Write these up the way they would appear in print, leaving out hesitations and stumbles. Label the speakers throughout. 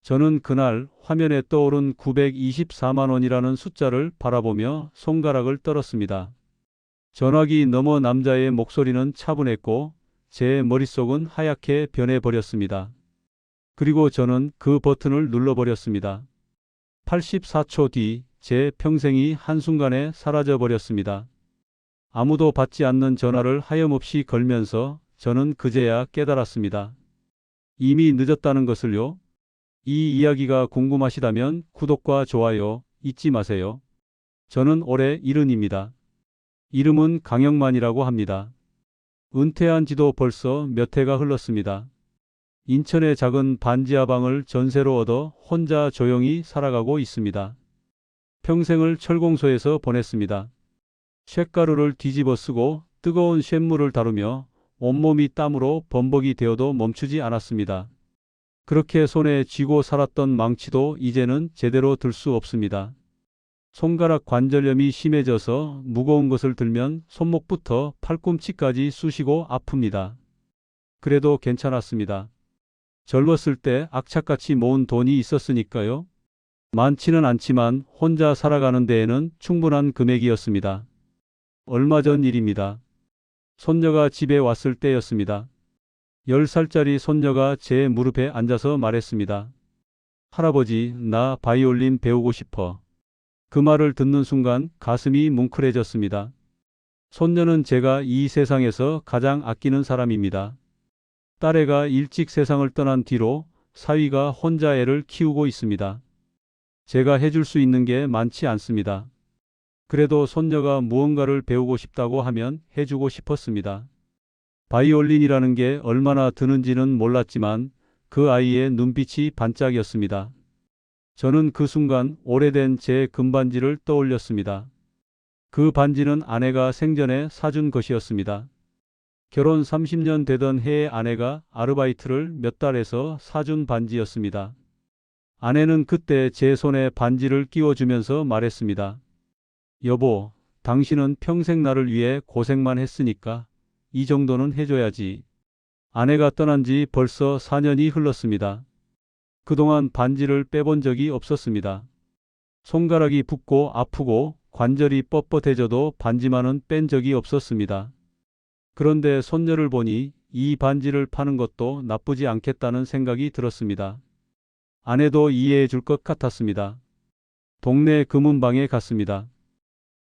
Speaker 1: 저는 그날 화면에 떠오른 924만 원이라는 숫자를 바라보며 손가락을 떨었습니다. 전화기 너머 남자의 목소리는 차분했고 제 머릿속은 하얗게 변해버렸습니다. 그리고 저는 그 버튼을 눌러버렸습니다. 84초 뒤 제 평생이 한순간에 사라져버렸습니다. 아무도 받지 않는 전화를 하염없이 걸면서 저는 그제야 깨달았습니다. 이미 늦었다는 것을요. 이 이야기가 궁금하시다면 구독과 좋아요 잊지 마세요. 저는 올해 70입니다. 이름은 강영만이라고 합니다. 은퇴한 지도 벌써 몇 해가 흘렀습니다. 인천의 작은 반지하방을 전세로 얻어 혼자 조용히 살아가고 있습니다. 평생을 철공소에서 보냈습니다. 쇳가루를 뒤집어 쓰고 뜨거운 쇳물을 다루며 온몸이 땀으로 범벅이 되어도 멈추지 않았습니다. 그렇게 손에 쥐고 살았던 망치도 이제는 제대로 들 수 없습니다. 손가락 관절염이 심해져서 무거운 것을 들면 손목부터 팔꿈치까지 쑤시고 아픕니다. 그래도 괜찮았습니다. 젊었을 때 악착같이 모은 돈이 있었으니까요. 많지는 않지만 혼자 살아가는 데에는 충분한 금액이었습니다. 얼마 전 일입니다. 손녀가 집에 왔을 때였습니다. 10살짜리 손녀가 제 무릎에 앉아서 말했습니다. 할아버지, 나 바이올린 배우고 싶어. 그 말을 듣는 순간 가슴이 뭉클해졌습니다. 손녀는 제가 이 세상에서 가장 아끼는 사람입니다. 딸애가 일찍 세상을 떠난 뒤로 사위가 혼자 애를 키우고 있습니다. 제가 해줄 수 있는 게 많지 않습니다. 그래도 손녀가 무언가를 배우고 싶다고 하면 해주고 싶었습니다. 바이올린이라는 게 얼마나 드는지는 몰랐지만 그 아이의 눈빛이 반짝였습니다. 저는 그 순간 오래된 제 금반지를 떠올렸습니다. 그 반지는 아내가 생전에 사준 것이었습니다. 결혼 30년 되던 해에 아내가 아르바이트를 몇 달 해서 사준 반지였습니다. 아내는 그때 제 손에 반지를 끼워주면서 말했습니다. 여보, 당신은 평생 나를 위해 고생만 했으니까 이 정도는 해줘야지. 아내가 떠난 지 벌써 4년이 흘렀습니다. 그동안 반지를 빼본 적이 없었습니다. 손가락이 붓고 아프고 관절이 뻣뻣해져도 반지만은 뺀 적이 없었습니다. 그런데 손녀를 보니 이 반지를 파는 것도 나쁘지 않겠다는 생각이 들었습니다. 아내도 이해해 줄 것 같았습니다. 동네 금은방에 갔습니다.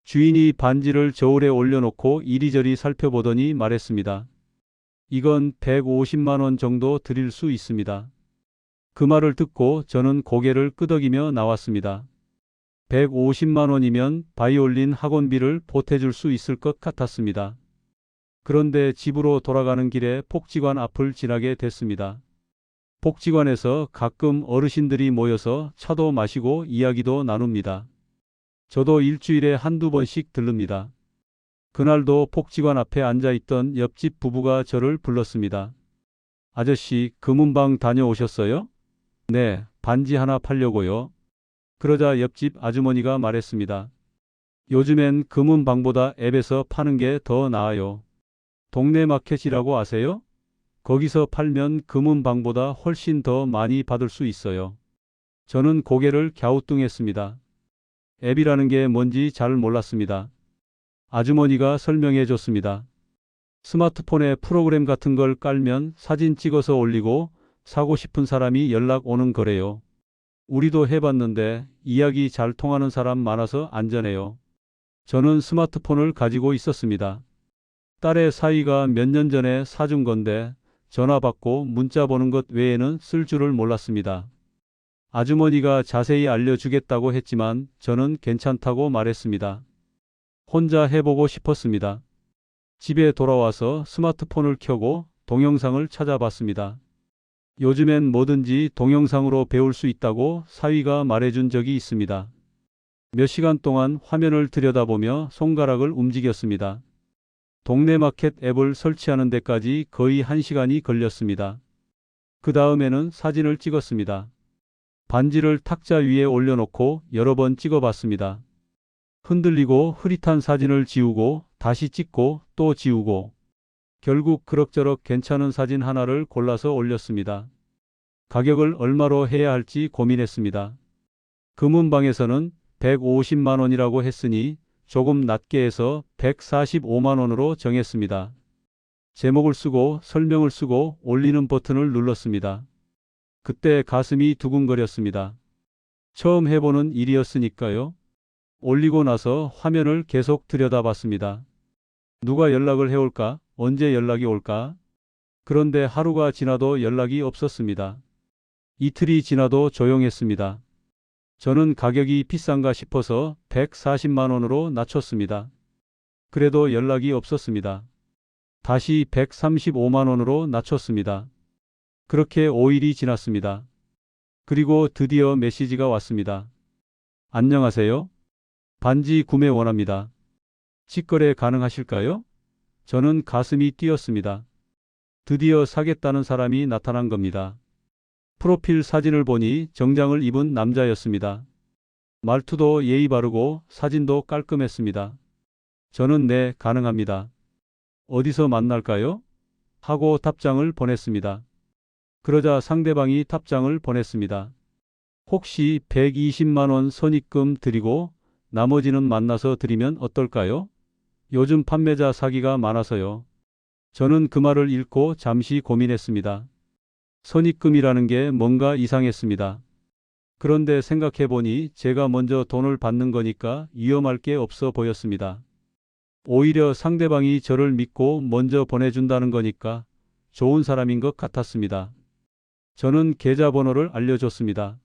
Speaker 1: 주인이 반지를 저울에 올려놓고 이리저리 살펴보더니 말했습니다. 이건 150만 원 정도 드릴 수 있습니다. 그 말을 듣고 저는 고개를 끄덕이며 나왔습니다. 150만 원이면 바이올린 학원비를 보태줄 수 있을 것 같았습니다. 그런데 집으로 돌아가는 길에 복지관 앞을 지나게 됐습니다. 복지관에서 가끔 어르신들이 모여서 차도 마시고 이야기도 나눕니다. 저도 일주일에 한두 번씩 들릅니다. 그날도 복지관 앞에 앉아있던 옆집 부부가 저를 불렀습니다. 아저씨, 금은방 다녀오셨어요? 네, 반지 하나 팔려고요. 그러자 옆집 아주머니가 말했습니다. 요즘엔 금은방보다 앱에서 파는 게 더 나아요. 동네 마켓이라고 아세요? 거기서 팔면 금은방보다 훨씬 더 많이 받을 수 있어요. 저는 고개를 갸우뚱했습니다. 앱이라는 게 뭔지 잘 몰랐습니다. 아주머니가 설명해 줬습니다. 스마트폰에 프로그램 같은 걸 깔면 사진 찍어서 올리고 사고 싶은 사람이 연락 오는 거래요. 우리도 해봤는데 이야기 잘 통하는 사람 많아서 안전해요. 저는 스마트폰을 가지고 있었습니다. 딸의 사위가 몇 년 전에 사준 건데 전화 받고 문자 보는 것 외에는 쓸 줄을 몰랐습니다. 아주머니가 자세히 알려주겠다고 했지만 저는 괜찮다고 말했습니다. 혼자 해보고 싶었습니다. 집에 돌아와서 스마트폰을 켜고 동영상을 찾아봤습니다. 요즘엔 뭐든지 동영상으로 배울 수 있다고 사위가 말해준 적이 있습니다. 몇 시간 동안 화면을 들여다보며 손가락을 움직였습니다. 동네 마켓 앱을 설치하는 데까지 거의 1시간이 걸렸습니다. 그 다음에는 사진을 찍었습니다. 반지를 탁자 위에 올려놓고 여러 번 찍어봤습니다. 흔들리고 흐릿한 사진을 지우고 다시 찍고 또 지우고 결국 그럭저럭 괜찮은 사진 하나를 골라서 올렸습니다. 가격을 얼마로 해야 할지 고민했습니다. 금은방에서는 150만 원이라고 했으니 조금 낮게 해서 145만 원으로 정했습니다. 제목을 쓰고 설명을 쓰고 올리는 버튼을 눌렀습니다. 그때 가슴이 두근거렸습니다. 처음 해보는 일이었으니까요. 올리고 나서 화면을 계속 들여다봤습니다. 누가 연락을 해올까? 언제 연락이 올까? 그런데 하루가 지나도 연락이 없었습니다. 이틀이 지나도 조용했습니다. 저는 가격이 비싼가 싶어서 140만 원으로 낮췄습니다. 그래도 연락이 없었습니다. 다시 135만 원으로 낮췄습니다. 그렇게 5일이 지났습니다. 그리고 드디어 메시지가 왔습니다. 안녕하세요. 반지 구매 원합니다. 직거래 가능하실까요? 저는 가슴이 뛰었습니다. 드디어 사겠다는 사람이 나타난 겁니다. 프로필 사진을 보니 정장을 입은 남자였습니다. 말투도 예의 바르고 사진도 깔끔했습니다. 저는 네, 가능합니다. 어디서 만날까요? 하고 답장을 보냈습니다. 그러자 상대방이 답장을 보냈습니다. 혹시 120만 원 선입금 드리고 나머지는 만나서 드리면 어떨까요? 요즘 판매자 사기가 많아서요. 저는 그 말을 읽고 잠시 고민했습니다. 선입금이라는 게 뭔가 이상했습니다. 그런데 생각해보니 제가 먼저 돈을 받는 거니까 위험할 게 없어 보였습니다. 오히려 상대방이 저를 믿고 먼저 보내준다는 거니까 좋은 사람인 것 같았습니다. 저는 계좌번호를 알려줬습니다.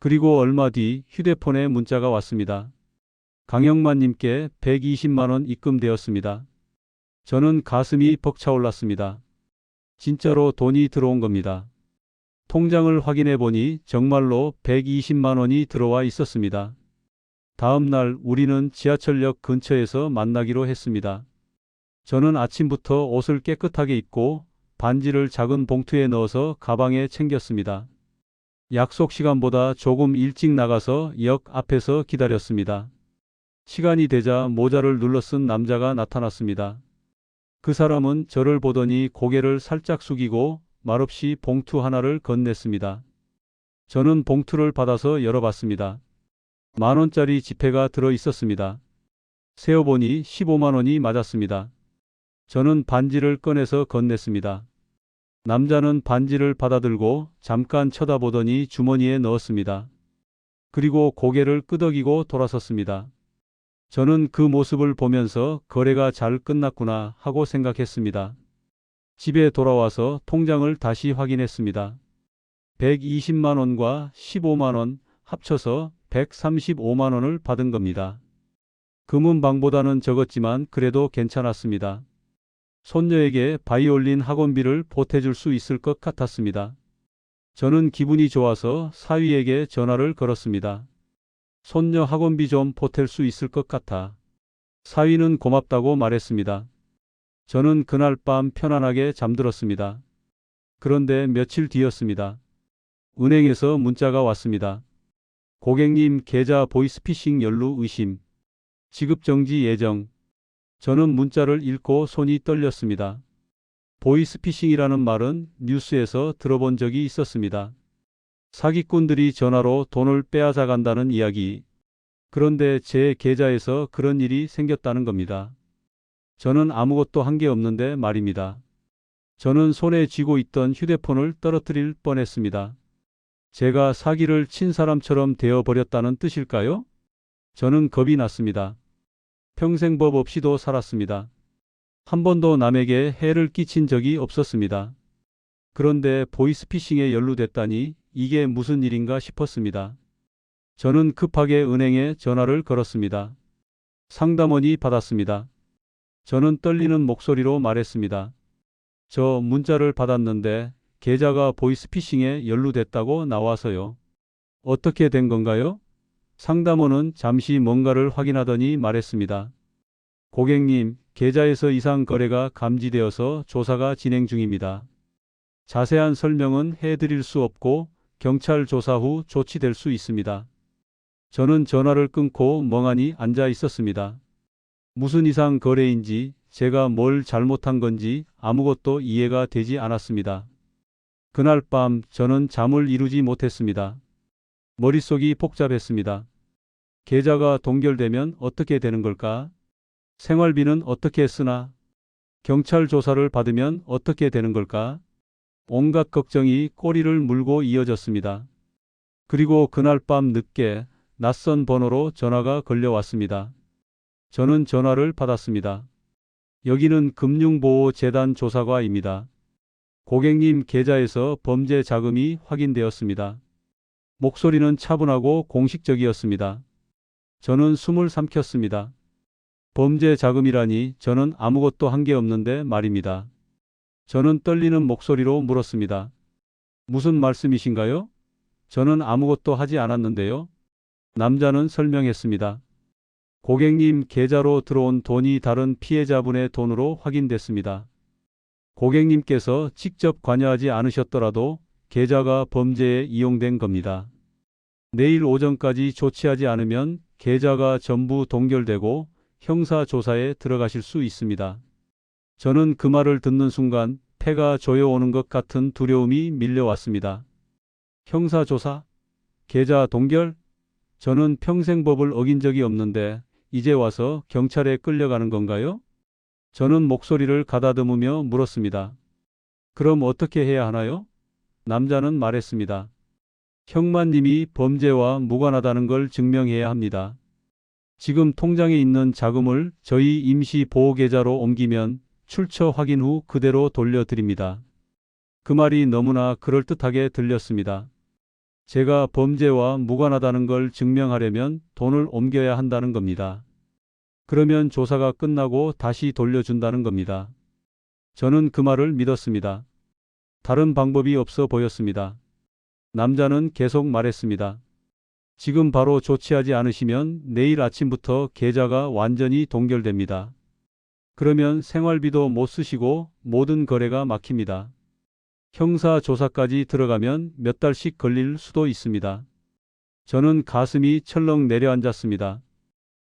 Speaker 1: 그리고 얼마 뒤 휴대폰에 문자가 왔습니다. 강영만님께 120만 원 입금되었습니다. 저는 가슴이 벅차올랐습니다. 진짜로 돈이 들어온 겁니다. 통장을 확인해 보니 정말로 120만 원이 들어와 있었습니다. 다음 날 우리는 지하철역 근처에서 만나기로 했습니다. 저는 아침부터 옷을 깨끗하게 입고 반지를 작은 봉투에 넣어서 가방에 챙겼습니다. 약속 시간보다 조금 일찍 나가서 역 앞에서 기다렸습니다. 시간이 되자 모자를 눌러 쓴 남자가 나타났습니다. 그 사람은 저를 보더니 고개를 살짝 숙이고 말없이 봉투 하나를 건넸습니다. 저는 봉투를 받아서 열어봤습니다. 10,000원짜리 지폐가 들어 있었습니다. 세어보니 15만 원이 맞았습니다. 저는 반지를 꺼내서 건넸습니다. 남자는 반지를 받아들고 잠깐 쳐다보더니 주머니에 넣었습니다. 그리고 고개를 끄덕이고 돌아섰습니다. 저는 그 모습을 보면서 거래가 잘 끝났구나 하고 생각했습니다. 집에 돌아와서 통장을 다시 확인했습니다. 120만 원과 15만 원 합쳐서 135만 원을 받은 겁니다. 금은방보다는 적었지만 그래도 괜찮았습니다. 손녀에게 바이올린 학원비를 보태줄 수 있을 것 같았습니다. 저는 기분이 좋아서 사위에게 전화를 걸었습니다. 손녀 학원비 좀 보탤 수 있을 것 같아. 사위는 고맙다고 말했습니다. 저는 그날 밤 편안하게 잠들었습니다. 그런데 며칠 뒤였습니다. 은행에서 문자가 왔습니다. 고객님 계좌 보이스피싱 연루 의심. 지급정지 예정. 저는 문자를 읽고 손이 떨렸습니다. 보이스피싱이라는 말은 뉴스에서 들어본 적이 있었습니다. 사기꾼들이 전화로 돈을 빼앗아 간다는 이야기. 그런데 제 계좌에서 그런 일이 생겼다는 겁니다. 저는 아무것도 한 게 없는데 말입니다. 저는 손에 쥐고 있던 휴대폰을 떨어뜨릴 뻔했습니다. 제가 사기를 친 사람처럼 되어버렸다는 뜻일까요? 저는 겁이 났습니다. 평생 법 없이도 살았습니다. 한 번도 남에게 해를 끼친 적이 없었습니다. 그런데 보이스피싱에 연루됐다니 이게 무슨 일인가 싶었습니다. 저는 급하게 은행에 전화를 걸었습니다. 상담원이 받았습니다. 저는 떨리는 목소리로 말했습니다. 저 문자를 받았는데 계좌가 보이스피싱에 연루됐다고 나와서요. 어떻게 된 건가요? 상담원은 잠시 뭔가를 확인하더니 말했습니다. 고객님, 계좌에서 이상 거래가 감지되어서 조사가 진행 중입니다. 자세한 설명은 해드릴 수 없고 경찰 조사 후 조치될 수 있습니다. 저는 전화를 끊고 멍하니 앉아 있었습니다. 무슨 이상 거래인지 제가 뭘 잘못한 건지 아무것도 이해가 되지 않았습니다. 그날 밤 저는 잠을 이루지 못했습니다. 머릿속이 복잡했습니다. 계좌가 동결되면 어떻게 되는 걸까? 생활비는 어떻게 쓰나? 경찰 조사를 받으면 어떻게 되는 걸까? 온갖 걱정이 꼬리를 물고 이어졌습니다. 그리고 그날 밤 늦게 낯선 번호로 전화가 걸려왔습니다. 저는 전화를 받았습니다. 여기는 금융보호재단 조사과입니다. 고객님 계좌에서 범죄 자금이 확인되었습니다. 목소리는 차분하고 공식적이었습니다. 저는 숨을 삼켰습니다. 범죄 자금이라니 저는 아무것도 한 게 없는데 말입니다. 저는 떨리는 목소리로 물었습니다. 무슨 말씀이신가요? 저는 아무것도 하지 않았는데요. 남자는 설명했습니다. 고객님 계좌로 들어온 돈이 다른 피해자분의 돈으로 확인됐습니다. 고객님께서 직접 관여하지 않으셨더라도 계좌가 범죄에 이용된 겁니다. 내일 오전까지 조치하지 않으면 계좌가 전부 동결되고 형사조사에 들어가실 수 있습니다. 저는 그 말을 듣는 순간 폐가 조여오는 것 같은 두려움이 밀려왔습니다. 형사조사? 계좌 동결? 저는 평생 법을 어긴 적이 없는데 이제 와서 경찰에 끌려가는 건가요? 저는 목소리를 가다듬으며 물었습니다. 그럼 어떻게 해야 하나요? 남자는 말했습니다. 형마님이 범죄와 무관하다는 걸 증명해야 합니다. 지금 통장에 있는 자금을 저희 임시 보호계좌로 옮기면 출처 확인 후 그대로 돌려드립니다. 그 말이 너무나 그럴듯하게 들렸습니다. 제가 범죄와 무관하다는 걸 증명하려면 돈을 옮겨야 한다는 겁니다. 그러면 조사가 끝나고 다시 돌려준다는 겁니다. 저는 그 말을 믿었습니다. 다른 방법이 없어 보였습니다. 남자는 계속 말했습니다. 지금 바로 조치하지 않으시면 내일 아침부터 계좌가 완전히 동결됩니다. 그러면 생활비도 못 쓰시고 모든 거래가 막힙니다. 형사조사까지 들어가면 몇 달씩 걸릴 수도 있습니다. 저는 가슴이 철렁 내려앉았습니다.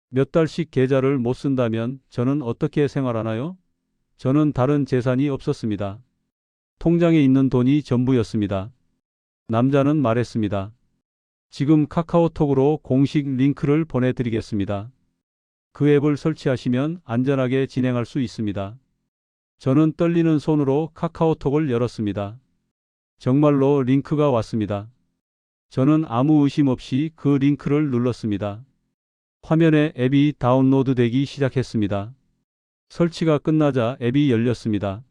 Speaker 1: 몇 달씩 계좌를 못 쓴다면 저는 어떻게 생활하나요? 저는 다른 재산이 없었습니다. 통장에 있는 돈이 전부였습니다. 남자는 말했습니다. 지금 카카오톡으로 공식 링크를 보내드리겠습니다. 그 앱을 설치하시면 안전하게 진행할 수 있습니다. 저는 떨리는 손으로 카카오톡을 열었습니다. 정말로 링크가 왔습니다. 저는 아무 의심 없이 그 링크를 눌렀습니다. 화면에 앱이 다운로드되기 시작했습니다. 설치가 끝나자 앱이 열렸습니다.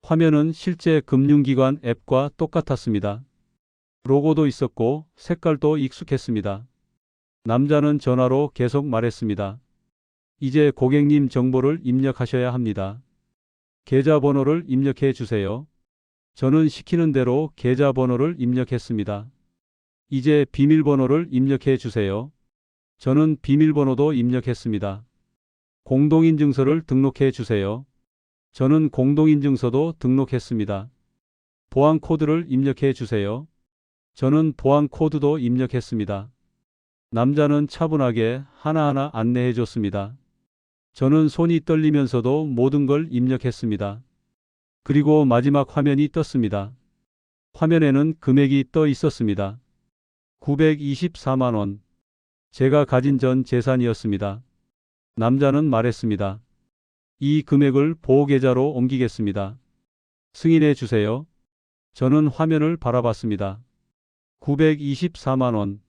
Speaker 1: 화면은 실제 금융기관 앱과 똑같았습니다. 로고도 있었고 색깔도 익숙했습니다. 남자는 전화로 계속 말했습니다. 이제 고객님 정보를 입력하셔야 합니다. 계좌번호를 입력해 주세요. 저는 시키는 대로 계좌번호를 입력했습니다. 이제 비밀번호를 입력해 주세요. 저는 비밀번호도 입력했습니다. 공동인증서를 등록해 주세요. 저는 공동인증서도 등록했습니다. 보안코드를 입력해 주세요. 저는 보안코드도 입력했습니다. 남자는 차분하게 하나하나 안내해 줬습니다. 저는 손이 떨리면서도 모든 걸 입력했습니다. 그리고 마지막 화면이 떴습니다. 화면에는 금액이 떠 있었습니다. 924만 원. 제가 가진 전 재산이었습니다. 남자는 말했습니다. 이 금액을 보호계좌로 옮기겠습니다. 승인해 주세요. 저는 화면을 바라봤습니다. 924만 원.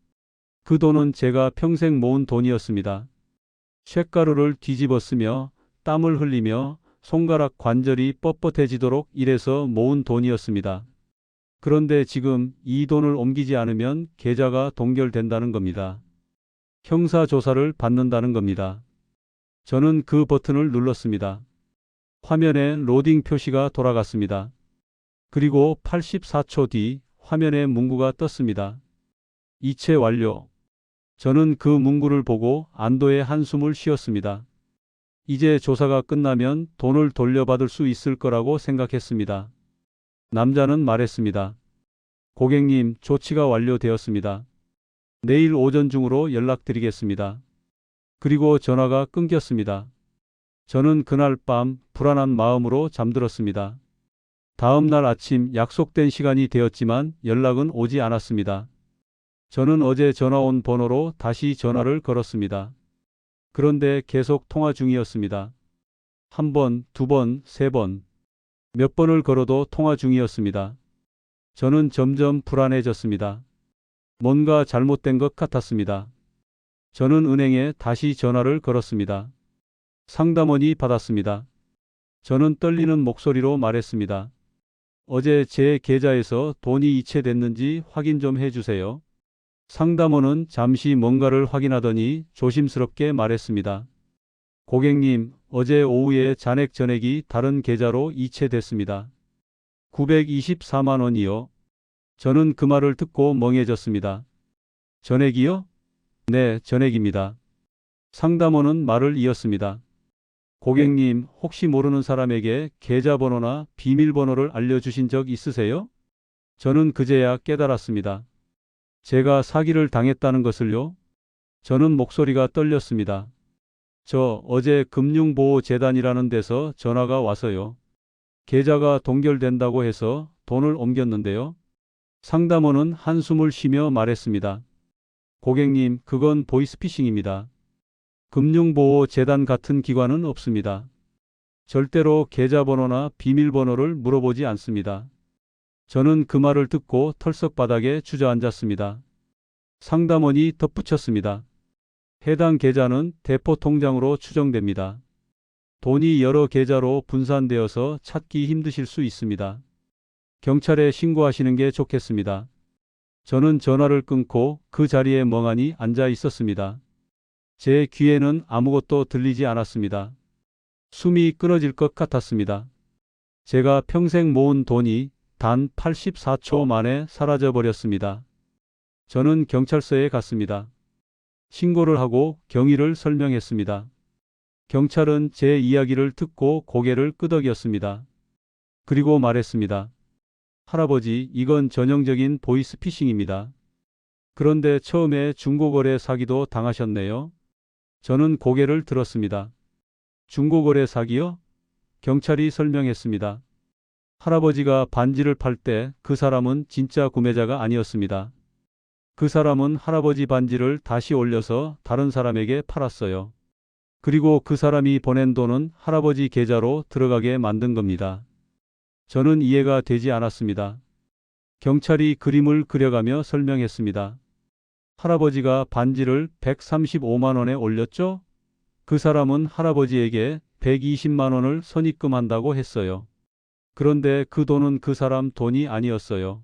Speaker 1: 그 돈은 제가 평생 모은 돈이었습니다. 쇳가루를 뒤집어 쓰며 땀을 흘리며 손가락 관절이 뻣뻣해지도록 일해서 모은 돈이었습니다. 그런데 지금 이 돈을 옮기지 않으면 계좌가 동결된다는 겁니다. 형사조사를 받는다는 겁니다. 저는 그 버튼을 눌렀습니다. 화면에 로딩 표시가 돌아갔습니다. 그리고 84초 뒤 화면에 문구가 떴습니다. 이체 완료. 저는 그 문구를 보고 안도의 한숨을 쉬었습니다. 이제 조사가 끝나면 돈을 돌려받을 수 있을 거라고 생각했습니다. 남자는 말했습니다. 고객님, 조치가 완료되었습니다. 내일 오전 중으로 연락드리겠습니다. 그리고 전화가 끊겼습니다. 저는 그날 밤 불안한 마음으로 잠들었습니다. 다음 날 아침 약속된 시간이 되었지만 연락은 오지 않았습니다. 저는 어제 전화 온 번호로 다시 전화를 걸었습니다. 그런데 계속 통화 중이었습니다. 한 번, 두 번, 세 번. 몇 번을 걸어도 통화 중이었습니다. 저는 점점 불안해졌습니다. 뭔가 잘못된 것 같았습니다. 저는 은행에 다시 전화를 걸었습니다. 상담원이 받았습니다. 저는 떨리는 목소리로 말했습니다. 어제 제 계좌에서 돈이 이체됐는지 확인 좀 해주세요. 상담원은 잠시 뭔가를 확인하더니 조심스럽게 말했습니다. 고객님, 어제 오후에 잔액 전액이 다른 계좌로 이체됐습니다. 924만 원이요. 저는 그 말을 듣고 멍해졌습니다. 전액이요? 네, 전액입니다. 상담원은 말을 이었습니다. 고객님, 혹시 모르는 사람에게 계좌번호나 비밀번호를 알려주신 적 있으세요? 저는 그제야 깨달았습니다. 제가 사기를 당했다는 것을요? 저는 목소리가 떨렸습니다. 저 어제 금융보호재단이라는 데서 전화가 와서요. 계좌가 동결된다고 해서 돈을 옮겼는데요. 상담원은 한숨을 쉬며 말했습니다. 고객님, 그건 보이스피싱입니다. 금융보호재단 같은 기관은 없습니다. 절대로 계좌번호나 비밀번호를 물어보지 않습니다. 저는 그 말을 듣고 털썩 바닥에 주저앉았습니다. 상담원이 덧붙였습니다. 해당 계좌는 대포 통장으로 추정됩니다. 돈이 여러 계좌로 분산되어서 찾기 힘드실 수 있습니다. 경찰에 신고하시는 게 좋겠습니다. 저는 전화를 끊고 그 자리에 멍하니 앉아 있었습니다. 제 귀에는 아무것도 들리지 않았습니다. 숨이 끊어질 것 같았습니다. 제가 평생 모은 돈이 단 84초 만에 사라져 버렸습니다. 저는 경찰서에 갔습니다. 신고를 하고 경위를 설명했습니다. 경찰은 제 이야기를 듣고 고개를 끄덕였습니다. 그리고 말했습니다. 할아버지, 이건 전형적인 보이스피싱입니다. 그런데 처음에 중고거래 사기도 당하셨네요. 저는 고개를 들었습니다. 중고거래 사기요? 경찰이 설명했습니다. 할아버지가 반지를 팔 때 그 사람은 진짜 구매자가 아니었습니다. 그 사람은 할아버지 반지를 다시 올려서 다른 사람에게 팔았어요. 그리고 그 사람이 보낸 돈은 할아버지 계좌로 들어가게 만든 겁니다. 저는 이해가 되지 않았습니다. 경찰이 그림을 그려가며 설명했습니다. 할아버지가 반지를 135만 원에 올렸죠? 그 사람은 할아버지에게 120만 원을 선입금한다고 했어요. 그런데 그 돈은 그 사람 돈이 아니었어요.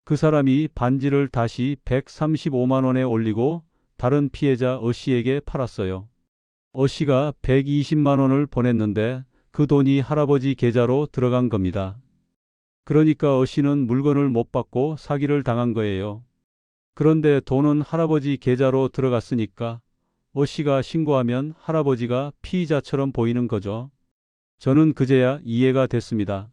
Speaker 1: 그 사람이 반지를 다시 135만 원에 올리고 다른 피해자 어 씨에게 팔았어요. 어 씨가 120만 원을 보냈는데 그 돈이 할아버지 계좌로 들어간 겁니다. 그러니까 어 씨는 물건을 못 받고 사기를 당한 거예요. 그런데 돈은 할아버지 계좌로 들어갔으니까 어 씨가 신고하면 할아버지가 피의자처럼 보이는 거죠. 저는 그제야 이해가 됐습니다.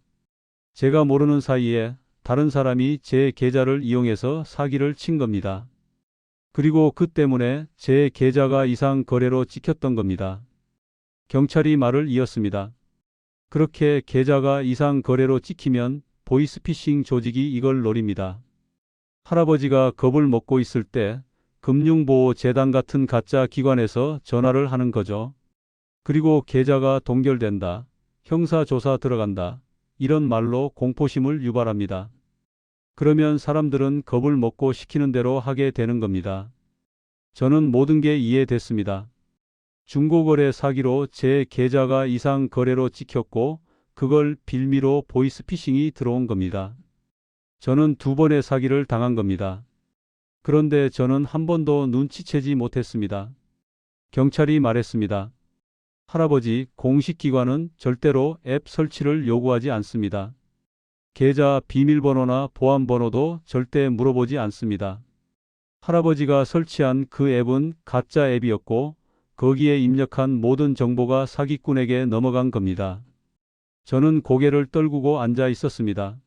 Speaker 1: 제가 모르는 사이에 다른 사람이 제 계좌를 이용해서 사기를 친 겁니다. 그리고 그 때문에 제 계좌가 이상 거래로 찍혔던 겁니다. 경찰이 말을 이었습니다. 그렇게 계좌가 이상 거래로 찍히면 보이스피싱 조직이 이걸 노립니다. 할아버지가 겁을 먹고 있을 때 금융보호재단 같은 가짜 기관에서 전화를 하는 거죠. 그리고 계좌가 동결된다. 형사조사 들어간다. 이런 말로 공포심을 유발합니다. 그러면 사람들은 겁을 먹고 시키는 대로 하게 되는 겁니다. 저는 모든 게 이해됐습니다. 중고거래 사기로 제 계좌가 이상 거래로 찍혔고 그걸 빌미로 보이스피싱이 들어온 겁니다. 저는 2번의 사기를 당한 겁니다. 그런데 저는 한 번도 눈치채지 못했습니다. 경찰이 말했습니다. 할아버지, 공식 기관은 절대로 앱 설치를 요구하지 않습니다. 계좌 비밀번호나 보안번호도 절대 물어보지 않습니다. 할아버지가 설치한 그 앱은 가짜 앱이었고 거기에 입력한 모든 정보가 사기꾼에게 넘어간 겁니다. 저는 고개를 떨구고 앉아 있었습니다.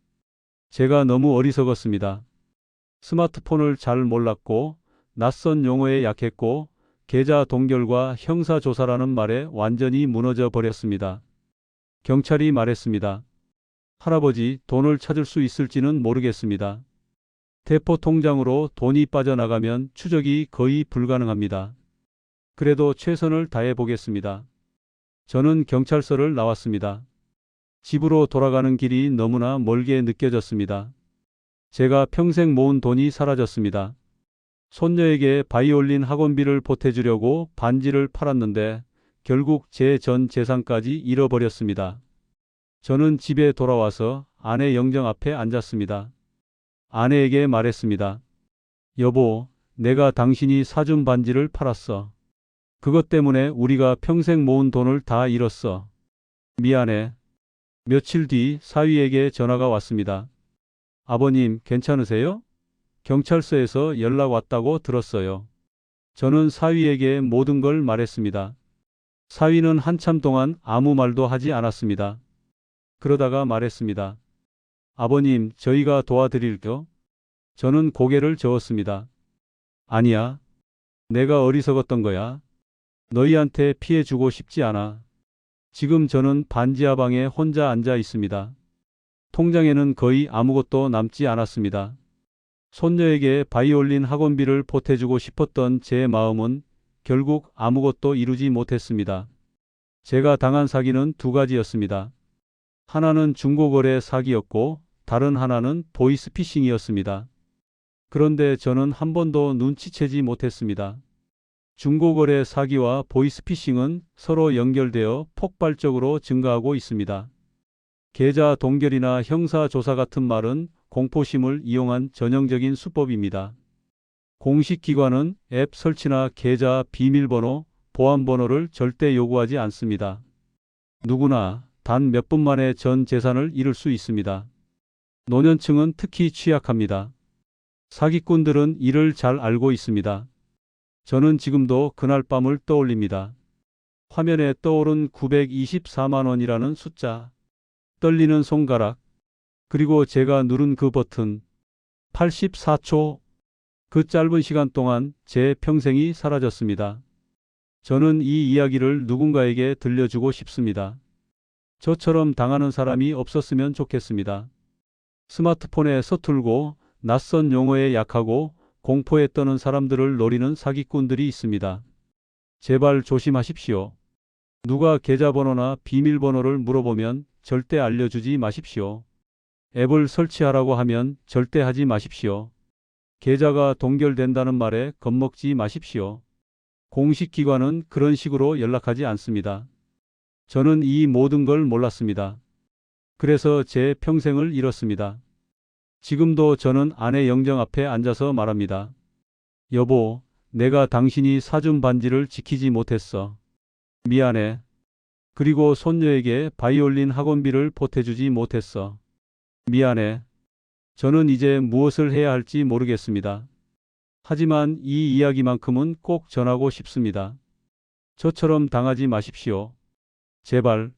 Speaker 1: 제가 너무 어리석었습니다. 스마트폰을 잘 몰랐고 낯선 용어에 약했고 계좌 동결과 형사조사라는 말에 완전히 무너져 버렸습니다. 경찰이 말했습니다. 할아버지, 돈을 찾을 수 있을지는 모르겠습니다. 대포 통장으로 돈이 빠져나가면 추적이 거의 불가능합니다. 그래도 최선을 다해 보겠습니다. 저는 경찰서를 나왔습니다. 집으로 돌아가는 길이 너무나 멀게 느껴졌습니다. 제가 평생 모은 돈이 사라졌습니다. 손녀에게 바이올린 학원비를 보태주려고 반지를 팔았는데 결국 제 전 재산까지 잃어버렸습니다. 저는 집에 돌아와서 아내 영정 앞에 앉았습니다. 아내에게 말했습니다. 여보, 내가 당신이 사준 반지를 팔았어. 그것 때문에 우리가 평생 모은 돈을 다 잃었어. 미안해. 며칠 뒤 사위에게 전화가 왔습니다. 아버님, 괜찮으세요? 경찰서에서 연락 왔다고 들었어요. 저는 사위에게 모든 걸 말했습니다. 사위는 한참 동안 아무 말도 하지 않았습니다. 그러다가 말했습니다. 아버님, 저희가 도와드릴게요. 저는 고개를 저었습니다. 아니야. 내가 어리석었던 거야. 너희한테 피해 주고 싶지 않아. 지금 저는 반지하방에 혼자 앉아 있습니다. 통장에는 거의 아무것도 남지 않았습니다. 손녀에게 바이올린 학원비를 보태주고 싶었던 제 마음은 결국 아무것도 이루지 못했습니다. 제가 당한 사기는 두 가지였습니다. 하나는 중고거래 사기였고 다른 하나는 보이스피싱이었습니다. 그런데 저는 한 번도 눈치채지 못했습니다. 중고거래 사기와 보이스피싱은 서로 연결되어 폭발적으로 증가하고 있습니다. 계좌 동결이나 형사조사 같은 말은 공포심을 이용한 전형적인 수법입니다. 공식 기관은 앱 설치나 계좌 비밀번호, 보안번호를 절대 요구하지 않습니다. 누구나 단 몇 분 만에 전 재산을 잃을 수 있습니다. 노년층은 특히 취약합니다. 사기꾼들은 이를 잘 알고 있습니다. 저는 지금도 그날 밤을 떠올립니다. 화면에 떠오른 924만 원이라는 숫자, 떨리는 손가락, 그리고 제가 누른 그 버튼. 84초. 그 짧은 시간 동안 제 평생이 사라졌습니다. 저는 이 이야기를 누군가에게 들려주고 싶습니다. 저처럼 당하는 사람이 없었으면 좋겠습니다. 스마트폰에 서툴고 낯선 용어에 약하고 공포에 떠는 사람들을 노리는 사기꾼들이 있습니다. 제발 조심하십시오. 누가 계좌번호나 비밀번호를 물어보면 절대 알려주지 마십시오. 앱을 설치하라고 하면 절대 하지 마십시오. 계좌가 동결된다는 말에 겁먹지 마십시오. 공식 기관은 그런 식으로 연락하지 않습니다. 저는 이 모든 걸 몰랐습니다. 그래서 제 평생을 잃었습니다. 지금도 저는 아내 영정 앞에 앉아서 말합니다. 여보, 내가 당신이 사준 반지를 지키지 못했어. 미안해. 그리고 손녀에게 바이올린 학원비를 보태주지 못했어. 미안해. 저는 이제 무엇을 해야 할지 모르겠습니다. 하지만 이 이야기만큼은 꼭 전하고 싶습니다. 저처럼 당하지 마십시오. 제발.